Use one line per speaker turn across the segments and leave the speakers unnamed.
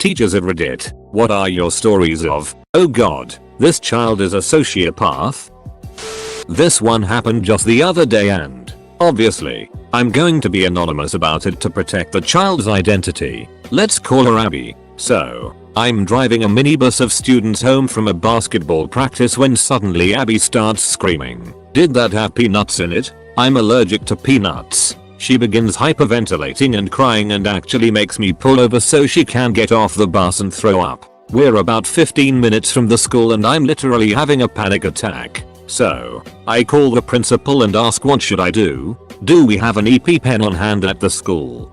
Teachers of Reddit, what are your stories of, oh god, this child is a sociopath? This one happened just the other day and, obviously, I'm going to be anonymous about it to protect the child's identity. Let's call her Abby. So, I'm driving a minibus of students home from a basketball practice when suddenly Abby starts screaming. Did that have peanuts in it? I'm allergic to peanuts. She begins hyperventilating and crying and actually makes me pull over so she can get off the bus and throw up. We're about 15 minutes from the school and I'm literally having a panic attack. So, I call the principal and ask what should I do? Do we have an EP pen on hand at the school?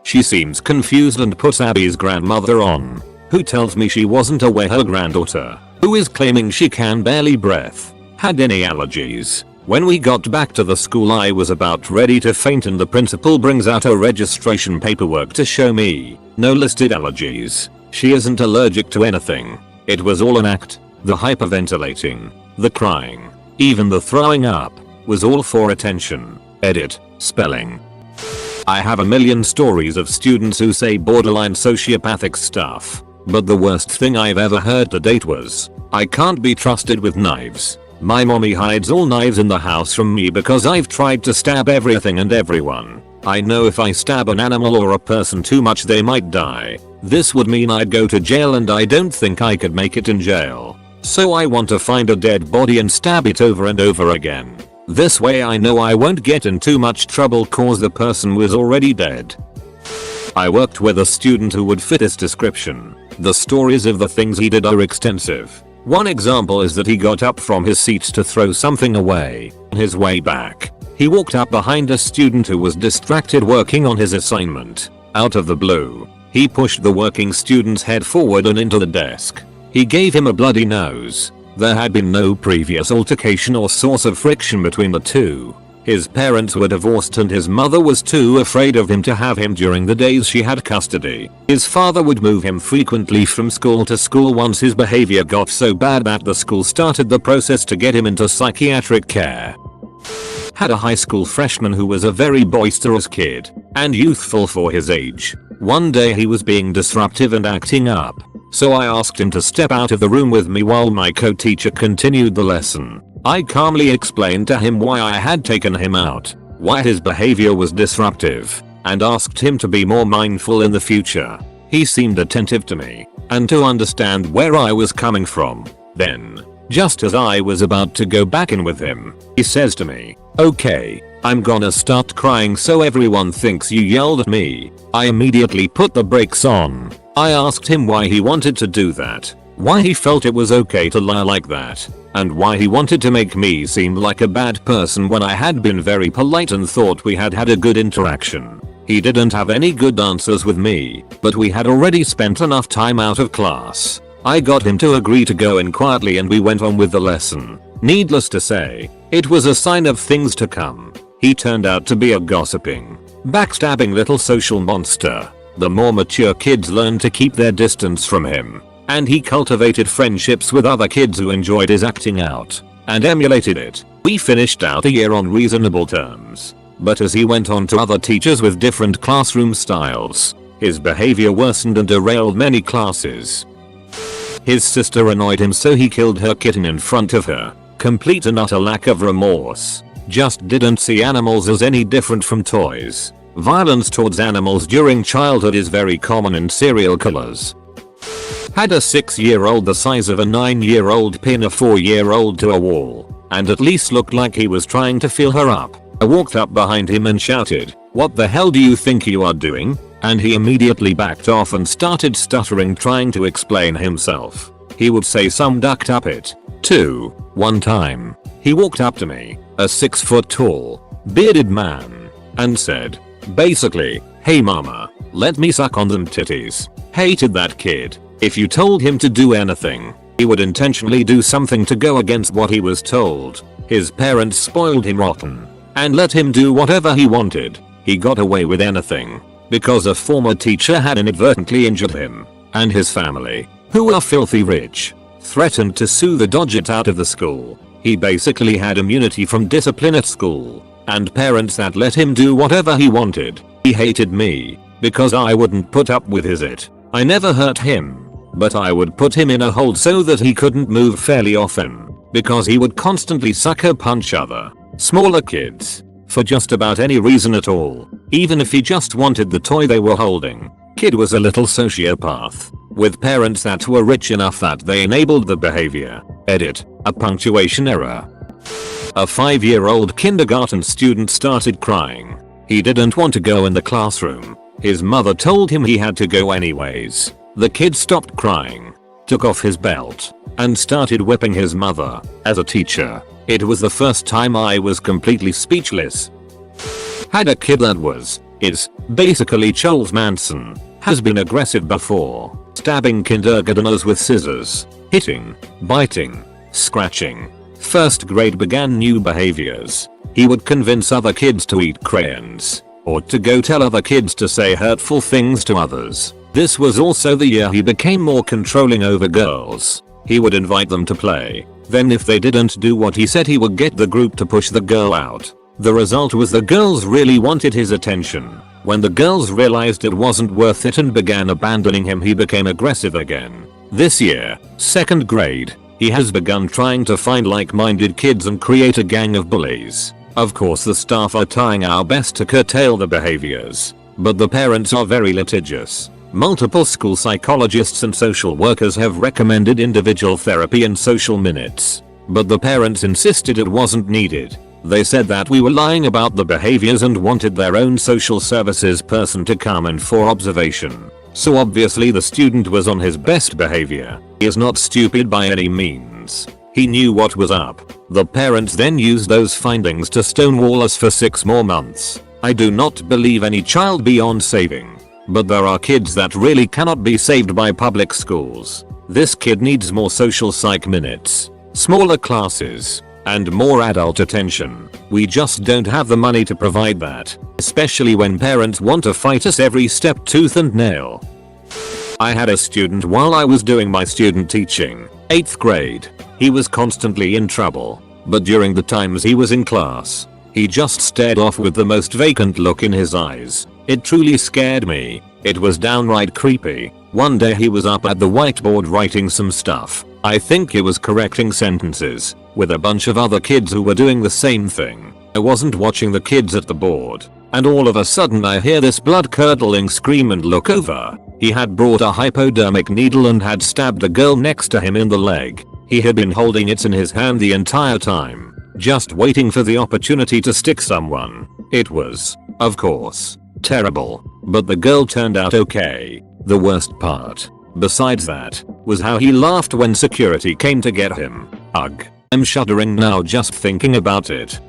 She seems confused and puts Abby's grandmother on, who tells me she wasn't aware her granddaughter, who is claiming she can barely breathe, had any allergies. When we got back to the school I was about ready to faint and the principal brings out her registration paperwork to show me. No listed allergies. She isn't allergic to anything. It was all an act. The hyperventilating, the crying, even the throwing up, was all for attention. Edit, spelling. I have a million stories of students who say borderline sociopathic stuff. But the worst thing I've ever heard to date was, I can't be trusted with knives. My mommy hides all knives in the house from me because I've tried to stab everything and everyone. I know if I stab an animal or a person too much they might die. This would mean I'd go to jail and I don't think I could make it in jail. So I want to find a dead body and stab it over and over again. This way I know I won't get in too much trouble cause the person was already dead. I worked with a student who would fit this description. The stories of the things he did are extensive. One example is that he got up from his seat to throw something away. On his way back, he walked up behind a student who was distracted working on his assignment. Out of the blue, he pushed the working student's head forward and into the desk. He gave him a bloody nose. There had been no previous altercation or source of friction between the two. His parents were divorced and his mother was too afraid of him to have him during the days she had custody. His father would move him frequently from school to school once his behavior got so bad that the school started the process to get him into psychiatric care. Had a high school freshman who was a very boisterous kid and youthful for his age. One day he was being disruptive and acting up. So I asked him to step out of the room with me while my co-teacher continued the lesson. I calmly explained to him why I had taken him out, why his behavior was disruptive, and asked him to be more mindful in the future. He seemed attentive to me and to understand where I was coming from. Then, just as I was about to go back in with him, he says to me, "Okay, I'm gonna start crying so everyone thinks you yelled at me." I immediately put the brakes on. I asked him why he wanted to do that, why he felt it was okay to lie like that, and why he wanted to make me seem like a bad person when I had been very polite and thought we had had a good interaction. He didn't have any good answers with me, but we had already spent enough time out of class. I got him to agree to go in quietly and we went on with the lesson. Needless to say, it was a sign of things to come. He turned out to be a gossiping, backstabbing little social monster. The more mature kids learned to keep their distance from him, and he cultivated friendships with other kids who enjoyed his acting out and emulated it. We finished out a year on reasonable terms, but as he went on to other teachers with different classroom styles, his behavior worsened and derailed many classes. His sister annoyed him so he killed her kitten in front of her. Complete and utter lack of remorse. Just didn't see animals as any different from toys. Violence towards animals during childhood is very common in serial killers. Had a 6-year-old the size of a 9-year-old pin a 4-year-old to a wall, and at least looked like he was trying to fill her up. I walked up behind him and shouted, "What the hell do you think you are doing?" And he immediately backed off and started stuttering trying to explain himself. He would say some ducked up it, too. One time, he walked up to me, a 6 foot tall, bearded man, and said, basically, "Hey mama, let me suck on them titties." Hated that kid. If you told him to do anything, he would intentionally do something to go against what he was told. His parents spoiled him rotten and let him do whatever he wanted. He got away with anything because a former teacher had inadvertently injured him, and his family, who are filthy rich, threatened to sue the dodgit out of the school. He basically had immunity from discipline at school, and parents that let him do whatever he wanted. He hated me because I wouldn't put up with his it. I never hurt him, but I would put him in a hold so that he couldn't move fairly often, because he would constantly sucker punch other, smaller kids, for just about any reason at all, even if he just wanted the toy they were holding. Kid was a little sociopath, with parents that were rich enough that they enabled the behavior. Edit, a punctuation error. A 5-year-old kindergarten student started crying. He didn't want to go in the classroom. His mother told him he had to go anyways. The kid stopped crying, took off his belt, and started whipping his mother. As a teacher, it was the first time I was completely speechless. Had a kid that is basically Charles Manson, has been aggressive before, stabbing kindergartners with scissors, hitting, biting, scratching. First grade began new behaviors. He would convince other kids to eat crayons, or to go tell other kids to say hurtful things to others. This was also the year he became more controlling over girls. He would invite them to play, then if they didn't do what he said he would get the group to push the girl out. The result was the girls really wanted his attention. When the girls realized it wasn't worth it and began abandoning him, he became aggressive again. This year, 2nd grade, he has begun trying to find like-minded kids and create a gang of bullies. Of course the staff are trying our best to curtail the behaviors, but the parents are very litigious. Multiple school psychologists and social workers have recommended individual therapy and social minutes, but the parents insisted it wasn't needed. They said that we were lying about the behaviors and wanted their own social services person to come in for observation. So obviously the student was on his best behavior. He is not stupid by any means. He knew what was up. The parents then used those findings to stonewall us for 6 more months. I do not believe any child beyond saving, but there are kids that really cannot be saved by public schools. This kid needs more social psych minutes, smaller classes, and more adult attention. We just don't have the money to provide that, especially when parents want to fight us every step tooth and nail. I had a student while I was doing my student teaching, 8th grade. He was constantly in trouble, but during the times he was in class, he just stared off with the most vacant look in his eyes. It truly scared me. It was downright creepy. One day he was up at the whiteboard writing some stuff. I think he was correcting sentences, with a bunch of other kids who were doing the same thing. I wasn't watching the kids at the board, and all of a sudden I hear this blood-curdling scream and look over. He had brought a hypodermic needle and had stabbed a girl next to him in the leg. He had been holding it in his hand the entire time, just waiting for the opportunity to stick someone. It was, of course, terrible, but the girl turned out okay. The worst part, besides that, was how he laughed when security came to get him. Ugh. I'm shuddering now just thinking about it.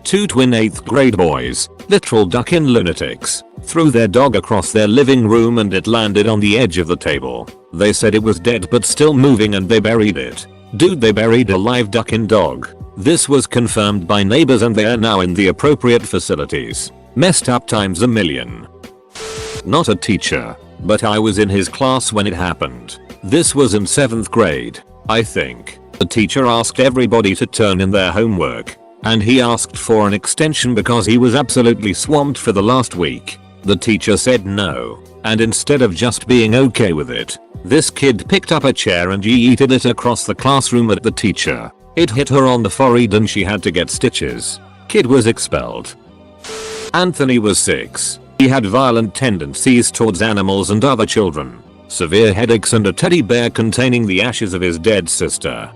2 twin 8th grade boys, literal duck-in lunatics, threw their dog across their living room and it landed on the edge of the table. They said it was dead but still moving and they buried it. Dude, they buried a live duck-in dog. This was confirmed by neighbors and they are now in the appropriate facilities. Messed up times a million. Not a teacher, but I was in his class when it happened. This was in 7th grade, I think. The teacher asked everybody to turn in their homework, and he asked for an extension because he was absolutely swamped for the last week. The teacher said no, and instead of just being okay with it, this kid picked up a chair and yeeted it across the classroom at the teacher. It hit her on the forehead and she had to get stitches. Kid was expelled. Anthony was 6. He had violent tendencies towards animals and other children, severe headaches and a teddy bear containing the ashes of his dead sister.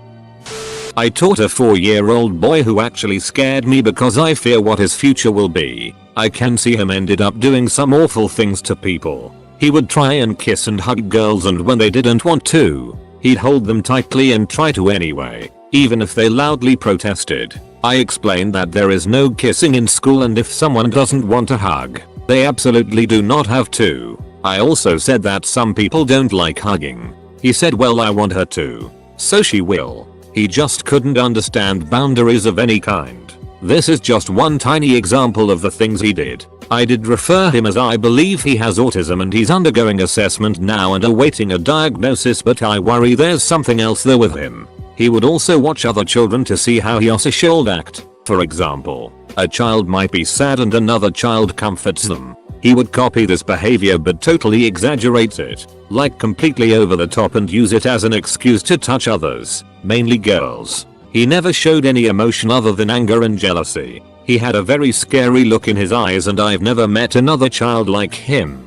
I taught a 4-year-old boy who actually scared me because I fear what his future will be. I can see him ended up doing some awful things to people. He would try and kiss and hug girls, and when they didn't want to, he'd hold them tightly and try to anyway, even if they loudly protested. I explained that there is no kissing in school and if someone doesn't want a hug, they absolutely do not have to. I also said that some people don't like hugging. He said, well, I want her to, so she will. He just couldn't understand boundaries of any kind. This is just one tiny example of the things he did. I did refer him as I believe he has autism and he's undergoing assessment now and awaiting a diagnosis, but I worry there's something else there with him. He would also watch other children to see how he should act. For example, A child might be sad and another child comforts them. He would copy this behavior but totally exaggerates it, like completely over the top, and use it as an excuse to touch others, mainly girls. He never showed any emotion other than anger and jealousy. He had a very scary look in his eyes and I've never met another child like him.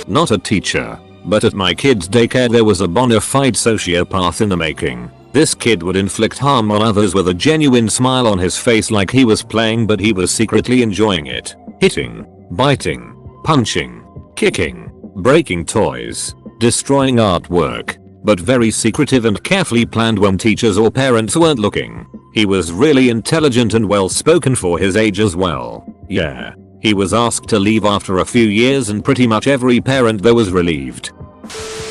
Not a teacher, but at my kid's daycare there was a bona fide sociopath in the making. This kid would inflict harm on others with a genuine smile on his face like he was playing, but he was secretly enjoying it. Hitting, biting, punching, kicking, breaking toys, destroying artwork, but very secretive and carefully planned when teachers or parents weren't looking. He was really intelligent and well spoken for his age as well. Yeah. He was asked to leave after a few years and pretty much every parent there was relieved.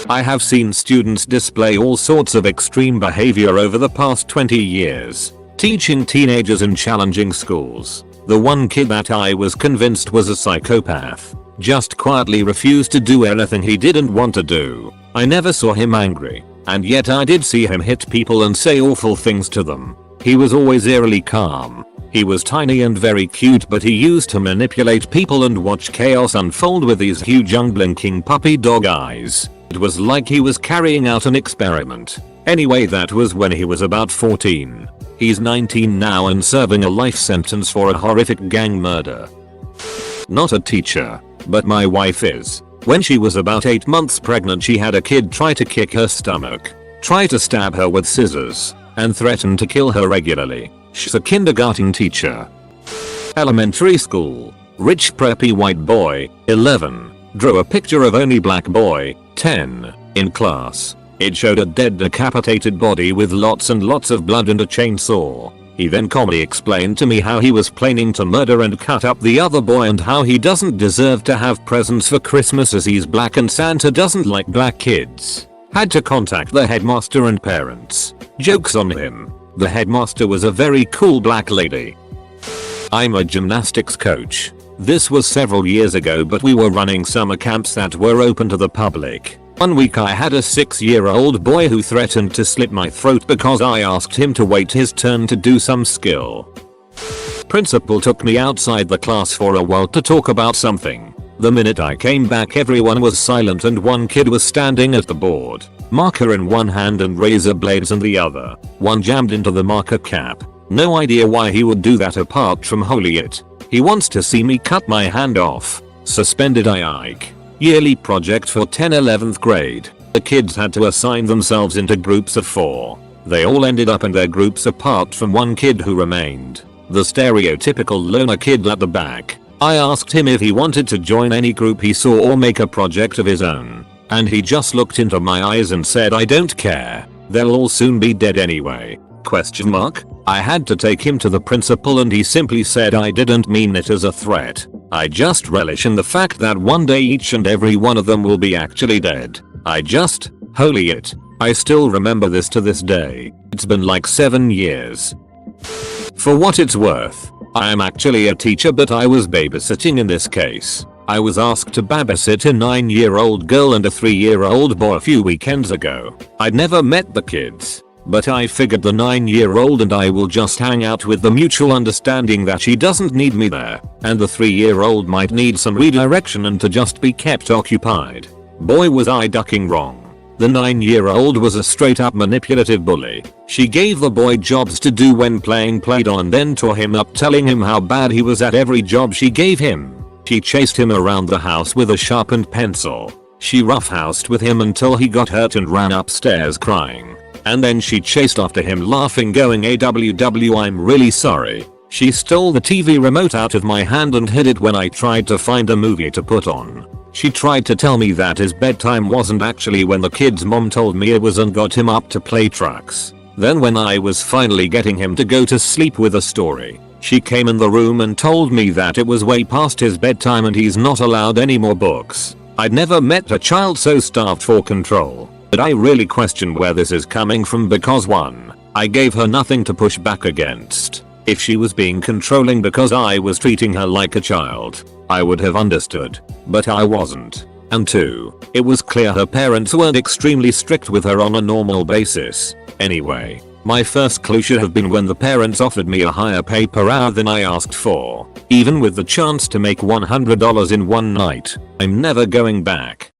I have seen students display all sorts of extreme behavior over the past 20 years, teaching teenagers in challenging schools. The one kid that I was convinced was a psychopath just quietly refused to do anything he didn't want to do. I never saw him angry, and yet I did see him hit people and say awful things to them. He was always eerily calm. He was tiny and very cute, but he used to manipulate people and watch chaos unfold with these huge unblinking puppy dog eyes. It was like he was carrying out an experiment. Anyway, that was when he was about 14. He's 19 now and serving a life sentence for a horrific gang murder. Not a teacher, but my wife is. When she was about 8 months pregnant, she had a kid try to kick her stomach, try to stab her with scissors, and threaten to kill her regularly. She's a kindergarten teacher. Elementary school. Rich preppy white boy, 11, drew a picture of only black boy, 10, in class. It showed a dead decapitated body with lots and lots of blood and a chainsaw. He then calmly explained to me how he was planning to murder and cut up the other boy and how he doesn't deserve to have presents for Christmas as he's black and Santa doesn't like black kids. Had to contact the headmaster and parents. Jokes on him. The headmaster was a very cool black lady. I'm a gymnastics coach. This was several years ago, but we were running summer camps that were open to the public. One week I had a 6-year-old boy who threatened to slit my throat because I asked him to wait his turn to do some skill. Principal took me outside the class for a while to talk about something. The minute I came back, everyone was silent and one kid was standing at the board, marker in one hand and razor blades in the other, one jammed into the marker cap. No idea why he would do that apart from holy it. He wants to see me cut my hand off. Suspended IIC. Yearly project for 10-11th grade. The kids had to assign themselves into groups of 4. They all ended up in their groups apart from one kid who remained. The stereotypical loner kid at the back. I asked him if he wanted to join any group he saw or make a project of his own. And he just looked into my eyes and said, "I don't care. They'll all soon be dead anyway." ? I had to take him to the principal and he simply said I didn't mean it as a threat. I just relish in the fact that one day each and every one of them will be actually dead. Holy it. I still remember this to this day. It's been like 7 years. For what it's worth, I am actually a teacher, but I was babysitting in this case. I was asked to babysit a 9-year-old girl and a 3-year-old boy a few weekends ago. I'd never met the kids, but I figured the 9-year-old and I will just hang out with the mutual understanding that she doesn't need me there, and the 3-year-old might need some redirection and to just be kept occupied. Boy, was I ducking wrong. The 9-year-old was a straight up manipulative bully. She gave the boy jobs to do when playing Play-Doh and then tore him up, telling him how bad he was at every job she gave him. She chased him around the house with a sharpened pencil. She roughhoused with him until he got hurt and ran upstairs crying. And then she chased after him laughing, going AWW, I'm really sorry. She stole the TV remote out of my hand and hid it when I tried to find a movie to put on. She tried to tell me that his bedtime wasn't actually when the kid's mom told me it was, and got him up to play trucks. Then when I was finally getting him to go to sleep with a story, she came in the room and told me that it was way past his bedtime and he's not allowed any more books. I'd never met a child so starved for control. But I really question where this is coming from, because 1, I gave her nothing to push back against. If she was being controlling because I was treating her like a child, I would have understood, but I wasn't. And 2, it was clear her parents weren't extremely strict with her on a normal basis. Anyway, My first clue should have been when the parents offered me a higher pay per hour than I asked for. Even with the chance to make $100 in one night, I'm never going back.